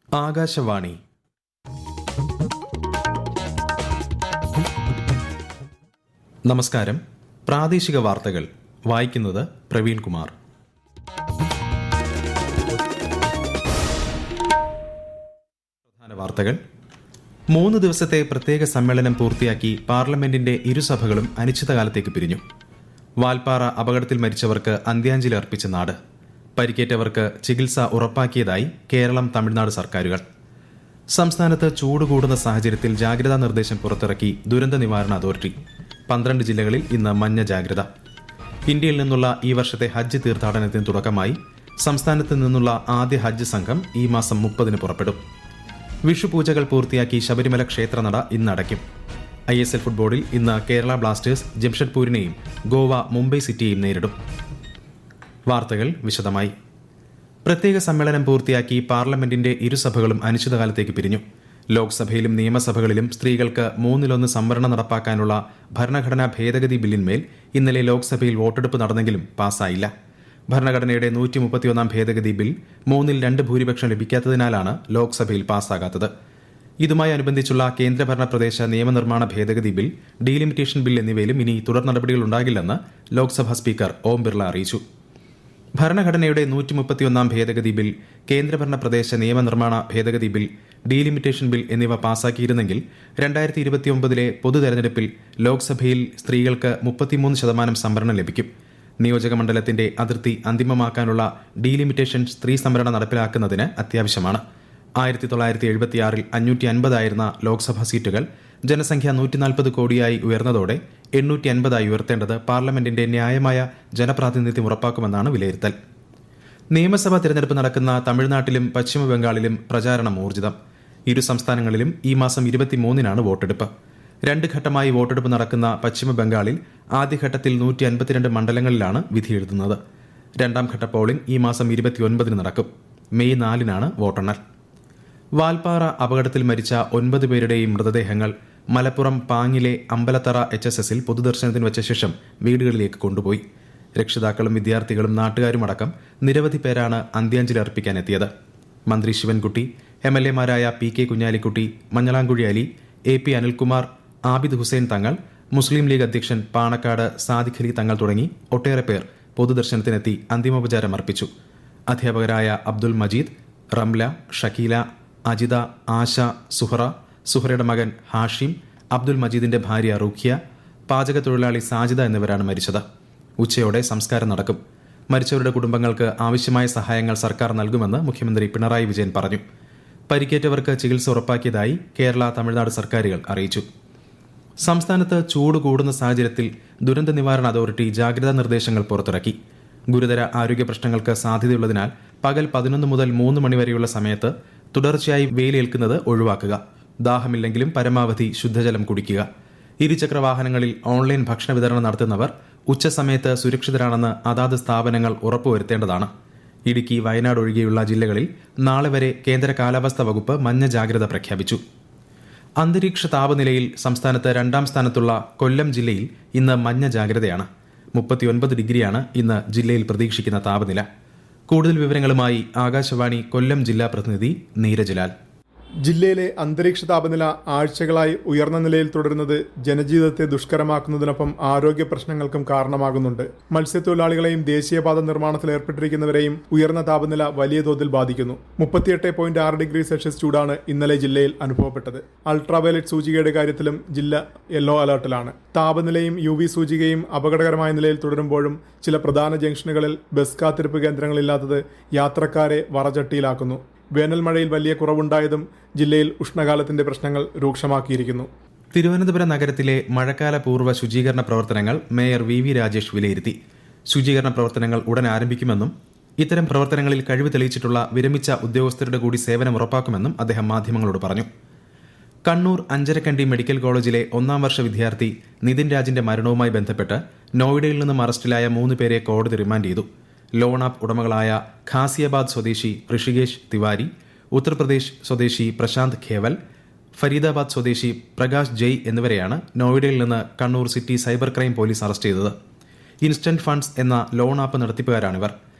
ആകാശവാണി. നമസ്കാരം. പ്രാദേശിക വാർത്തകൾ വായിക്കുന്നത് പ്രവീൺ കുമാർ. പ്രധാന വാർത്തകൾ. 3 ദിവസത്തെ പ്രത്യേക സമ്മേളനം പൂർത്തിയാക്കി പാർലമെന്റിന്റെ ഇരുസഭകളും അനിശ്ചിതകാലത്തേക്ക് പിരിഞ്ഞു. വാൽപ്പാറ അപകടത്തിൽ മരിച്ചവർക്ക് അന്ത്യാഞ്ജലി അർപ്പിച്ച നാട്. പരിക്കേറ്റവർക്ക് ചികിത്സ ഉറപ്പാക്കിയതായി കേരളം, തമിഴ്നാട് സർക്കാരുകൾ. സംസ്ഥാനത്ത് ചൂട് കൂടുന്ന സാഹചര്യത്തിൽ ജാഗ്രതാ നിർദ്ദേശം പുറത്തിറക്കി ദുരന്ത നിവാരണ അതോറിറ്റി. 12 ജില്ലകളിൽ ഇന്ന് മഞ്ഞ ജാഗ്രത. ഇന്ത്യയിൽ നിന്നുള്ള ഈ വർഷത്തെ ഹജ്ജ് തീർത്ഥാടനത്തിന് തുടക്കമായി. സംസ്ഥാനത്ത് നിന്നുള്ള ആദ്യ ഹജ്ജ് സംഘം ഈ മാസം 30 പുറപ്പെടും. വിഷുപൂജകൾ പൂർത്തിയാക്കി ശബരിമല ക്ഷേത്രനട ഇന്ന് അടയ്ക്കും. ISL ഫുട്ബോളിൽ ഇന്ന് കേരള ബ്ലാസ്റ്റേഴ്സ് ജംഷഡ്പൂരിനെയും ഗോവ മുംബൈ സിറ്റിയെയും നേരിടും. വാർത്തകൾ വിശദമായി. പ്രത്യേക സമ്മേളനം പൂർത്തിയാക്കി പാർലമെന്റിന്റെ ഇരുസഭകളും അനിശ്ചിതകാലത്തേക്ക് പിരിഞ്ഞു. ലോക്സഭയിലും നിയമസഭകളിലും സ്ത്രീകൾക്ക് 1/3 സംവരണം നടപ്പാക്കാനുള്ള ഭരണഘടനാ ഭേദഗതി ബില്ലിന്മേൽ ഇന്നലെ ലോക്സഭയിൽ വോട്ടെടുപ്പ് നടന്നെങ്കിലും പാസ്സായില്ല. ഭരണഘടനയുടെ 131 ഭേദഗതി ബിൽ 3/2 ഭൂരിപക്ഷം ലഭിക്കാത്തതിനാലാണ് ലോക്സഭയിൽ പാസ്സാകാത്തത്. ഇതുമായി അനുബന്ധിച്ചുള്ള കേന്ദ്രഭരണ പ്രദേശ നിയമനിർമ്മാണ ഭേദഗതി ബിൽ, ഡീലിമിറ്റേഷൻ ബിൽ എന്നിവയിലും ഇനി തുടർ നടപടികൾ ഉണ്ടാകില്ലെന്ന് ലോക്സഭാ സ്പീക്കർ ഓം ബിർള അറിയിച്ചു. ഭരണഘടനയുടെ 131 ഭേദഗതി ബിൽ, കേന്ദ്രഭരണ പ്രദേശ നിയമനിർമ്മാണ ഭേദഗതി ബിൽ, ഡീലിമിറ്റേഷൻ ബിൽ എന്നിവ പാസാക്കിയിരുന്നെങ്കിൽ 2029 പൊതു തെരഞ്ഞെടുപ്പിൽ ലോക്സഭയിൽ സ്ത്രീകൾക്ക് 33% സംവരണം ലഭിക്കും. നിയോജക മണ്ഡലത്തിന്റെ അതിർത്തി അന്തിമമാക്കാനുള്ള ഡീലിമിറ്റേഷൻ സ്ത്രീ സംവരണം നടപ്പിലാക്കുന്നതിന് അത്യാവശ്യമാണ്. 1976 550 ആയിരുന്ന ലോക്സഭാ സീറ്റുകൾ ജനസംഖ്യ 140 കോടിയായി ഉയർന്നതോടെ 850 ഉയർത്തേണ്ടത് പാർലമെന്റിന്റെ ന്യായമായ ജനപ്രാതിനിധ്യം ഉറപ്പാക്കുമെന്നാണ് വിലയിരുത്തൽ. നിയമസഭാ തിരഞ്ഞെടുപ്പ് നടക്കുന്ന തമിഴ്നാട്ടിലും പശ്ചിമ ബംഗാളിലും പ്രചാരണം ഊർജിതം. ഇരു സംസ്ഥാനങ്ങളിലും ഈ മാസം 23 വോട്ടെടുപ്പ്. 2 ഘട്ടമായി വോട്ടെടുപ്പ് നടക്കുന്ന പശ്ചിമ ബംഗാളിൽ ആദ്യഘട്ടത്തിൽ 152 മണ്ഡലങ്ങളിലാണ് വിധിയെഴുതുന്നത്. രണ്ടാം ഘട്ട പോളിംഗ് ഈ മാസം 29 നടക്കും. മെയ് 4 വോട്ടെണ്ണൽ. വാൽപ്പാറ അപകടത്തിൽ മരിച്ച 9 പേരുടെയും മൃതദേഹങ്ങൾ മലപ്പുറം പാങ്ങിലെ അമ്പലത്തറ HSSൽ പൊതുദർശനത്തിന് വെച്ച ശേഷം വീടുകളിലേക്ക് കൊണ്ടുപോയി. രക്ഷിതാക്കളും വിദ്യാർത്ഥികളും നാട്ടുകാരുമടക്കം നിരവധി പേരാണ് അന്ത്യാഞ്ജലി അർപ്പിക്കാനെത്തിയത്. മന്ത്രി ശിവൻകുട്ടി, MLAമാരായ PK കുഞ്ഞാലിക്കുട്ടി, മഞ്ഞളാംകുഴി അലി, AP അനിൽകുമാർ, ആബിദ് ഹുസൈൻ തങ്ങൾ, മുസ്ലിം ലീഗ് അധ്യക്ഷൻ പാണക്കാട് സാദിഖ് അലി തങ്ങൾ തുടങ്ങി ഒട്ടേറെ പേർ പൊതുദർശനത്തിനെത്തി അന്തിമോപചാരം അർപ്പിച്ചു. അധ്യാപകരായ അബ്ദുൽ മജീദ്, റംല, ഷക്കീല, അജിത, ആശ, സുഹറയുടെ മകൻ ഹാഷിം, അബ്ദുൽ മജീദിന്റെ ഭാര്യ റുഖിയ, പാചക തൊഴിലാളി സാജിദ എന്നിവരാണ് മരിച്ചത്. ഉച്ചയോടെ സംസ്കാരം നടക്കും. മരിച്ചവരുടെ കുടുംബങ്ങൾക്ക് ആവശ്യമായ സഹായങ്ങൾ സർക്കാർ നൽകുമെന്ന് മുഖ്യമന്ത്രി പിണറായി വിജയൻ പറഞ്ഞു. പരിക്കേറ്റവർക്ക് ചികിത്സ ഉറപ്പാക്കിയതായി കേരള, തമിഴ്നാട് സർക്കാരുകൾ അറിയിച്ചു. സംസ്ഥാനത്ത് ചൂട് കൂടുന്ന സാഹചര്യത്തിൽ ദുരന്ത നിവാരണ അതോറിറ്റി ജാഗ്രതാ നിർദ്ദേശങ്ങൾ പുറത്തിറക്കി. ഗുരുതര ആരോഗ്യ പ്രശ്നങ്ങൾക്ക് സാധ്യതയുള്ളതിനാൽ പകൽ 11 മുതൽ 3 മണി വരെയുള്ള സമയത്ത് തുടർച്ചയായി വെയിലേൽക്കുന്നത് ഒഴിവാക്കുക. ദാഹമില്ലെങ്കിലും പരമാവധി ശുദ്ധജലം കുടിക്കുക. ഇരുചക്ര വാഹനങ്ങളിൽ ഓൺലൈൻ ഭക്ഷണ വിതരണം നടത്തുന്നവർ ഉച്ചസമയത്ത് സുരക്ഷിതരാണെന്ന് അതാത് സ്ഥാപനങ്ങൾ ഉറപ്പുവരുത്തേണ്ടതാണ്. ഇടുക്കി, വയനാട് ഒഴികെയുള്ള ജില്ലകളിൽ നാളെ വരെ കേന്ദ്ര കാലാവസ്ഥാ വകുപ്പ് മഞ്ഞ ജാഗ്രത പ്രഖ്യാപിച്ചു. അന്തരീക്ഷ താപനിലയിൽ സംസ്ഥാനത്ത് 2ാം സ്ഥാനത്തുള്ള കൊല്ലം ജില്ലയിൽ ഇന്ന് മഞ്ഞ ജാഗ്രതയാണ്. 39 ഡിഗ്രിയാണ് ഇന്ന് ജില്ലയിൽ പ്രതീക്ഷിക്കുന്ന താപനില. കൂടുതൽ വിവരങ്ങളുമായി ആകാശവാണി കൊല്ലം ജില്ലാ പ്രതിനിധി നീരജ് ലാൽ. ജില്ലയിലെ അന്തരീക്ഷ താപനില ആഴ്ചകളായി ഉയർന്ന നിലയിൽ തുടരുന്നത് ജനജീവിതത്തെ ദുഷ്കരമാക്കുന്നതിനൊപ്പം ആരോഗ്യ പ്രശ്നങ്ങൾക്കും കാരണമാകുന്നുണ്ട്. മത്സ്യത്തൊഴിലാളികളെയും ദേശീയപാത നിർമ്മാണത്തിൽ ഏർപ്പെട്ടിരിക്കുന്നവരെയും ഉയർന്ന താപനില വലിയ തോതിൽ ബാധിക്കുന്നു. 38.6 ഡിഗ്രി സെൽഷ്യസ് ചൂടാണ് ഇന്നലെ ജില്ലയിൽ അനുഭവപ്പെട്ടത്. അൾട്രാവയലറ്റ് സൂചികയുടെ കാര്യത്തിലും ജില്ല യെല്ലോ അലർട്ടിലാണ്. താപനിലയും UV സൂചികയും അപകടകരമായ നിലയിൽ തുടരുമ്പോഴും ചില പ്രധാന ജംഗ്ഷനുകളിൽ ബസ് കാത്തിരിപ്പ് കേന്ദ്രങ്ങളില്ലാത്തത് യാത്രക്കാരെ വറചട്ടിയിലാക്കുന്നു. വേനൽ മഴയിൽ വലിയ കുറവുണ്ടായതും ജില്ലയിൽ ഉഷ്ണകാലത്തിന്റെ പ്രശ്നങ്ങൾ രൂക്ഷമാക്കിയിരിക്കുന്നു. തിരുവനന്തപുരം നഗരത്തിലെ മഴക്കാല പൂർവ്വ ശുചീകരണ പ്രവർത്തനങ്ങൾ മേയർ VV രാജേഷ് വിലയിരുത്തി. ശുചീകരണ പ്രവർത്തനങ്ങൾ ഉടൻ ആരംഭിക്കുമെന്നും ഇത്തരം പ്രവർത്തനങ്ങളിൽ കഴിവ് തെളിയിച്ചിട്ടുള്ള വിരമിച്ച ഉദ്യോഗസ്ഥരുടെ കൂടി സേവനം ഉറപ്പാക്കുമെന്നും അദ്ദേഹം മാധ്യമങ്ങളോട് പറഞ്ഞു. കണ്ണൂർ അഞ്ചരക്കണ്ടി മെഡിക്കൽ കോളേജിലെ 1ാം വർഷ വിദ്യാർത്ഥി നിതിൻ രാജിന്റെ മരണവുമായി ബന്ധപ്പെട്ട് നോയിഡയിൽ നിന്നും അറസ്റ്റിലായ 3 പേരെ കോടതി റിമാൻഡ് ചെയ്തു. ലോൺ ആപ്പ് ഉടമകളായ ഖാസിയാബാദ് സ്വദേശി ഋഷികേഷ് തിവാരി, ഉത്തർപ്രദേശ് സ്വദേശി പ്രശാന്ത് ഖേവൽ, ഫരീദാബാദ് സ്വദേശി പ്രകാശ് ജയ് എന്നിവരെയാണ് നോയിഡയിൽ നിന്ന് Kannur city cyber crime police arrest ചെയ്തത്. ഇൻസ്റ്റന്റ് ഫണ്ട്സ് എന്ന ലോൺ ആപ്പ് നടത്തിപ്പുകാരാണിവർ.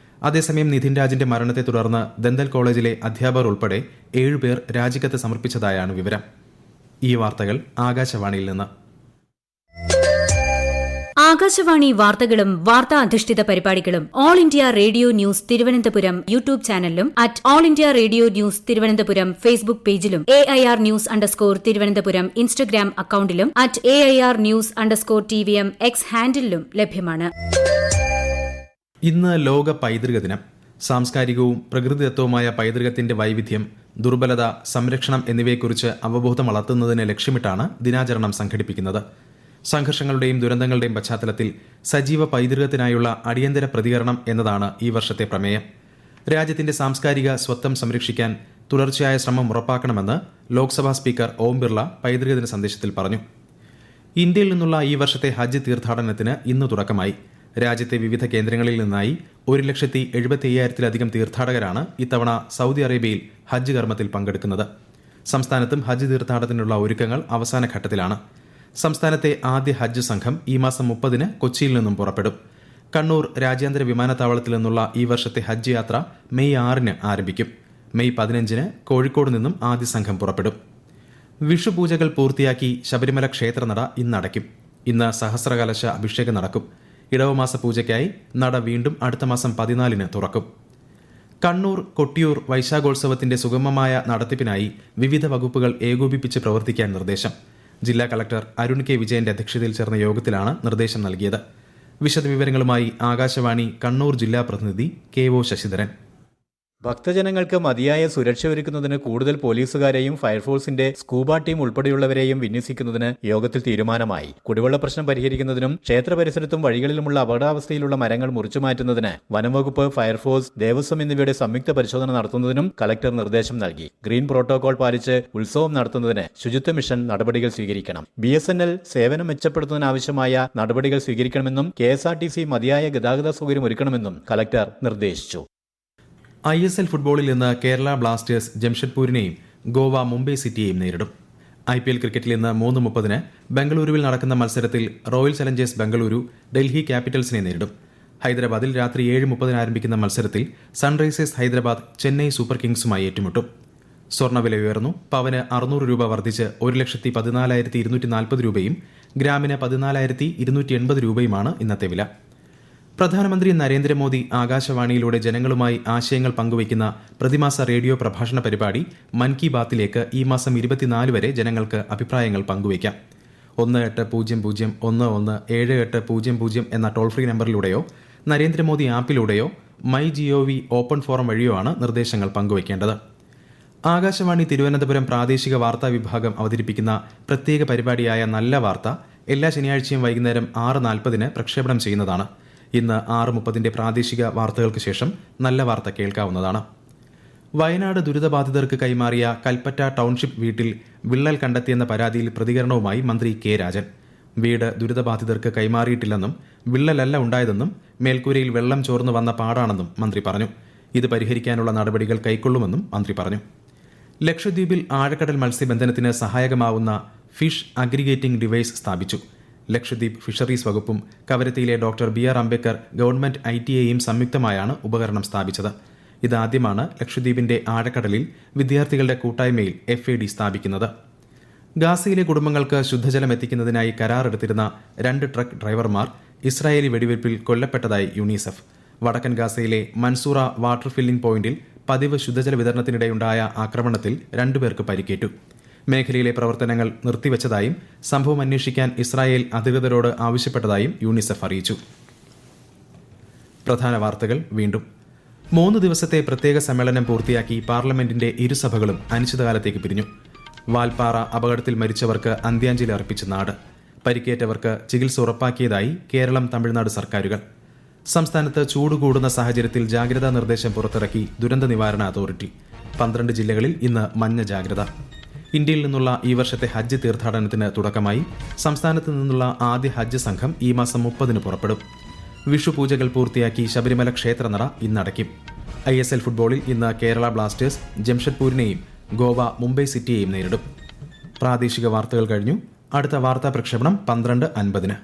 അതേസമയം നിതിൻ രാജിന്റെ മരണത്തെ തുടർന്ന് ദന്തൽ കോളേജിലെ അധ്യാപകർ ഉൾപ്പെടെ 7 പേർ രാജിക്കത്ത് സമർപ്പിച്ചതായാണ് വിവരം. ഈ വാർത്തകൾ ആകാശവാണിയിൽ നിന്ന്. ആകാശവാണി വാർത്തകളും വാർത്താ അധിഷ്ഠിത പരിപാടികളും all India radio news Thiruvananthapuram YouTube ചാനലിലും @all India radio news Thiruvananthapuram Facebook പേജിലും AIR ന്യൂസ് തിരുവനന്തപുരം ഇൻസ്റ്റഗ്രാം അക്കൌണ്ടിലും @AIR ന്യൂസ്_TVM X ഹാൻഡിലും ലഭ്യമാണ്. ഇന്ന് ലോക പൈതൃക ദിനം. സാംസ്കാരികവും പ്രകൃതിദത്തവുമായ പൈതൃകത്തിന്റെ വൈവിധ്യം, ദുർബലത, സംരക്ഷണം എന്നിവയെക്കുറിച്ച് അവബോധം വളർത്തുന്നതിന് ലക്ഷ്യമിട്ടാണ് ദിനാചരണം സംഘടിപ്പിക്കുന്നത്. സംഘർഷങ്ങളുടെയും ദുരന്തങ്ങളുടെയും പശ്ചാത്തലത്തിൽ സജീവ പൈതൃകത്തിനായുള്ള അടിയന്തര പ്രതികരണം എന്നതാണ് ഈ വർഷത്തെ പ്രമേയം. രാജ്യത്തിന്റെ സാംസ്കാരിക സ്വത്വം സംരക്ഷിക്കാൻ തുടർച്ചയായ ശ്രമം ഉറപ്പാക്കണമെന്ന് ലോക്സഭാ സ്പീക്കർ ഓം ബിർള പൈതൃക ദിന സന്ദേശത്തിൽ പറഞ്ഞു. ഇന്ത്യയിൽ നിന്നുള്ള ഈ വർഷത്തെ ഹജ്ജ് തീർത്ഥാടനത്തിന് ഇന്ന് തുടക്കമായി. രാജ്യത്തെ വിവിധ കേന്ദ്രങ്ങളിൽ നിന്നായി 1,75,000-ലധികം തീർത്ഥാടകരാണ് ഇത്തവണ സൗദി അറേബ്യയിൽ ഹജ്ജ് കർമ്മത്തിൽ പങ്കെടുക്കുന്നത്. സംസ്ഥാനത്തും ഹജ്ജ് തീർത്ഥാടനത്തിനുള്ള ഒരുക്കങ്ങൾ അവസാന ഘട്ടത്തിലാണ്. സംസ്ഥാനത്തെ ആദ്യ ഹജ്ജ് സംഘം ഈ മാസം 30-ന് കൊച്ചിയിൽ നിന്നും പുറപ്പെടും. കണ്ണൂർ രാജ്യാന്തര വിമാനത്താവളത്തിൽ നിന്നുള്ള ഈ വർഷത്തെ ഹജ്ജ് യാത്ര മെയ് 6-ന് ആരംഭിക്കും. മെയ് 15-ന് കോഴിക്കോട് നിന്നും ആദ്യ സംഘം പുറപ്പെടും. വിഷുപൂജകൾ പൂർത്തിയാക്കി ശബരിമല ക്ഷേത്രനട ഇന്നടയ്ക്കും. ഇന്ന് സഹസ്രകലശ അഭിഷേകം നടക്കും. ഇടവമാസ പൂജയ്ക്കായി നട വീണ്ടും അടുത്ത മാസം 14-ന് തുറക്കും. കണ്ണൂർ കൊട്ടിയൂർ വൈശാഖോത്സവത്തിന്റെ സുഗമമായ നടത്തിപ്പിനായി വിവിധ വകുപ്പുകൾ ഏകോപിപ്പിച്ച് പ്രവർത്തിക്കാൻ നിർദ്ദേശം. ജില്ലാ കളക്ടർ അരുൺ കെ വിജയന്റെ അധ്യക്ഷതയിൽ ചേർന്ന യോഗത്തിലാണ് നിർദ്ദേശം നൽകിയത്. വിശദവിവരങ്ങളുമായി ആകാശവാണി കണ്ണൂർ ജില്ലാ പ്രതിനിധി KO ശശിധരൻ. ഭക്തജനങ്ങൾക്ക് മതിയായ സുരക്ഷ ഒരുക്കുന്നതിന് കൂടുതൽ പോലീസുകാരെയും ഫയർഫോഴ്സിന്റെ സ്കൂബ ടീം ഉൾപ്പെടെയുള്ളവരെയും വിന്യസിക്കുന്നതിന് യോഗത്തിൽ തീരുമാനമായി. കുടിവെള്ള പ്രശ്നം പരിഹരിക്കുന്നതിനും ക്ഷേത്ര പരിസരത്തും വഴികളിലുമുള്ള അപകടാവസ്ഥയിലുള്ള മരങ്ങൾ മുറിച്ചുമാറ്റുന്നതിന് വനംവകുപ്പ്, ഫയർഫോഴ്സ്, ദേവസ്വം എന്നിവയുടെ സംയുക്ത പരിശോധന നടത്തുന്നതിനും കലക്ടർ നിർദ്ദേശം നൽകി. ഗ്രീൻ പ്രോട്ടോകോൾ പാലിച്ച് ഉത്സവം നടത്തുന്നതിന് ശുചിത്വ മിഷൻ നടപടികൾ സ്വീകരിക്കണം. BSNL സേവനം മെച്ചപ്പെടുത്തുന്നതിനാവശ്യമായ നടപടികൾ സ്വീകരിക്കണമെന്നും KSRTC മതിയായ ഗതാഗത സൗകര്യം ഒരുക്കണമെന്നും കലക്ടർ നിർദ്ദേശിച്ചു. ISL ഫുട്ബോളിൽ ഇന്ന് കേരള ബ്ലാസ്റ്റേഴ്സ് ജംഷഡ്പൂരിനെയും ഗോവ മുംബൈ സിറ്റിയെയും നേരിടും. IPL ക്രിക്കറ്റിൽ ഇന്ന് 3:30-ന് ബംഗളൂരുവിൽ നടക്കുന്ന മത്സരത്തിൽ റോയൽ ചലഞ്ചേഴ്സ് ബംഗളൂരു ഡൽഹി ക്യാപിറ്റൽസിനെ നേരിടും. ഹൈദരാബാദിൽ രാത്രി 7:30-ന് ആരംഭിക്കുന്ന മത്സരത്തിൽ സൺറൈസേഴ്സ് ഹൈദരാബാദ് ചെന്നൈ സൂപ്പർ കിങ്സുമായി ഏറ്റുമുട്ടും. സ്വർണ്ണവില ഉയർന്നു. പവന് 600 രൂപ വർദ്ധിച്ച് 1,14,240 രൂപയും ഗ്രാമിന് 14,280 രൂപയുമാണ് ഇന്നത്തെ വില. പ്രധാനമന്ത്രി നരേന്ദ്രമോദി ആകാശവാണിയിലൂടെ ജനങ്ങളുമായി ആശയങ്ങൾ പങ്കുവയ്ക്കുന്ന പ്രതിമാസ റേഡിയോ പ്രഭാഷണ പരിപാടി മൻ കി ബാത്തിലേക്ക് ഈ മാസം 24 വരെ ജനങ്ങൾക്ക് അഭിപ്രായങ്ങൾ പങ്കുവയ്ക്കാം. 1800117800 എന്ന ടോൾ ഫ്രീ നമ്പറിലൂടെയോ നരേന്ദ്രമോദി ആപ്പിലൂടെയോ MyGov ഓപ്പൺ ഫോറം വഴിയോ ആണ് നിർദ്ദേശങ്ങൾ പങ്കുവയ്ക്കേണ്ടത്. ആകാശവാണി തിരുവനന്തപുരം പ്രാദേശിക വാർത്താ വിഭാഗം അവതരിപ്പിക്കുന്ന പ്രത്യേക പരിപാടിയായ നല്ല വാർത്ത എല്ലാ ശനിയാഴ്ചയും വൈകുന്നേരം 6:40-ന് പ്രക്ഷേപണം ചെയ്യുന്നതാണ്. ഇന്ന് 6:30-ന്റെ പ്രാദേശിക വാർത്തകൾക്ക് ശേഷം നല്ല വാർത്ത കേൾക്കാവുന്നതാണ്. വയനാട് ദുരിതബാധിതർക്ക് കൈമാറിയ കൽപ്പറ്റ ടൗൺഷിപ്പ് വീട്ടിൽ വിള്ളൽ കണ്ടെത്തിയെന്ന പരാതിയിൽ പ്രതികരണവുമായി മന്ത്രി K രാജൻ. വീട് ദുരിതബാധിതർക്ക് കൈമാറിയിട്ടില്ലെന്നും വിള്ളലല്ല ഉണ്ടായതെന്നും മേൽക്കൂരയിൽ വെള്ളം ചോർന്നു വന്ന പാടാണെന്നും മന്ത്രി പറഞ്ഞു. ഇത് പരിഹരിക്കാനുള്ള നടപടികൾ കൈക്കൊള്ളുമെന്നും മന്ത്രി പറഞ്ഞു. ലക്ഷദ്വീപിൽ ആഴക്കടൽ മത്സ്യബന്ധനത്തിന് സഹായകമാവുന്ന ഫിഷ് അഗ്രിഗേറ്റിംഗ് ഡിവൈസ് സ്ഥാപിച്ചു. ലക്ഷദ്വീപ് ഫിഷറീസ് വകുപ്പും കവരത്തിയിലെ ഡോക്ടർ BR അംബേദ്കർ ഗവൺമെന്റ് ITAയും സംയുക്തമായാണ് ഉപകരണം സ്ഥാപിച്ചത്. ഇതാദ്യമാണ് ലക്ഷദ്വീപിന്റെ ആഴക്കടലിൽ വിദ്യാർത്ഥികളുടെ കൂട്ടായ്മയിൽ FAD സ്ഥാപിക്കുന്നത്. ഗാസയിലെ കുടുംബങ്ങൾക്ക് ശുദ്ധജലം എത്തിക്കുന്നതിനായി കരാറെടുത്തിരുന്ന 2 ട്രക്ക് ഡ്രൈവർമാർ ഇസ്രായേലി വെടിവയ്പിൽ കൊല്ലപ്പെട്ടതായി യുണിസെഫ്. വടക്കൻ ഗാസയിലെ മൻസൂറ വാട്ടർ ഫില്ലിംഗ് പോയിന്റിൽ പതിവ് ശുദ്ധജല വിതരണത്തിനിടെയുണ്ടായ ആക്രമണത്തിൽ 2 പേർക്ക് പരിക്കേറ്റു. മേഖലയിലെ പ്രവർത്തനങ്ങൾ നിർത്തിവച്ചതായും സംഭവം അന്വേഷിക്കാൻ ഇസ്രായേൽ അധികൃതരോട് ആവശ്യപ്പെട്ടതായും യുണിസെഫ് അറിയിച്ചു. പ്രധാന വാർത്തകൾ വീണ്ടും. 3 ദിവസത്തെ പ്രത്യേക സമ്മേളനം പൂർത്തിയാക്കി പാർലമെന്റിന്റെ ഇരുസഭകളും അനിശ്ചിതകാലത്തേക്ക് പിരിഞ്ഞു. വാൽപ്പാറ അപകടത്തിൽ മരിച്ചവർക്ക് അന്ത്യാഞ്ജലി അർപ്പിച്ച നാട്. പരിക്കേറ്റവർക്ക് ചികിത്സ ഉറപ്പാക്കിയതായി കേരളം, തമിഴ്നാട് സർക്കാരുകൾ. സംസ്ഥാനത്ത് ചൂട് കൂടുന്ന സാഹചര്യത്തിൽ ജാഗ്രതാ നിർദ്ദേശം പുറത്തിറക്കി ദുരന്ത നിവാരണ അതോറിറ്റി. 12 ജില്ലകളിൽ ഇന്ന് മഞ്ഞ ജാഗ്രത. ഇന്ത്യയിൽ നിന്നുള്ള ഈ വർഷത്തെ ഹജ്ജ് തീർത്ഥാടനത്തിന് തുടക്കമായി. സംസ്ഥാനത്ത് നിന്നുള്ള ആദ്യ ഹജ്ജ് സംഘം ഈ മാസം 30-ന് പുറപ്പെടും. വിഷുപൂജകൾ പൂർത്തിയാക്കി ശബരിമല ക്ഷേത്രനട ഇന്നടയ്ക്കും. ISL ഫുട്ബോളിൽ ഇന്ന് കേരള ബ്ലാസ്റ്റേഴ്സ് ജംഷഡ്പൂരിനെയും ഗോവ മുംബൈ സിറ്റിയെയും നേരിടും. പ്രാദേശിക വാർത്തകൾ കഴിഞ്ഞു. അടുത്ത വാർത്താ പ്രക്ഷേപണം 12:50-ന്.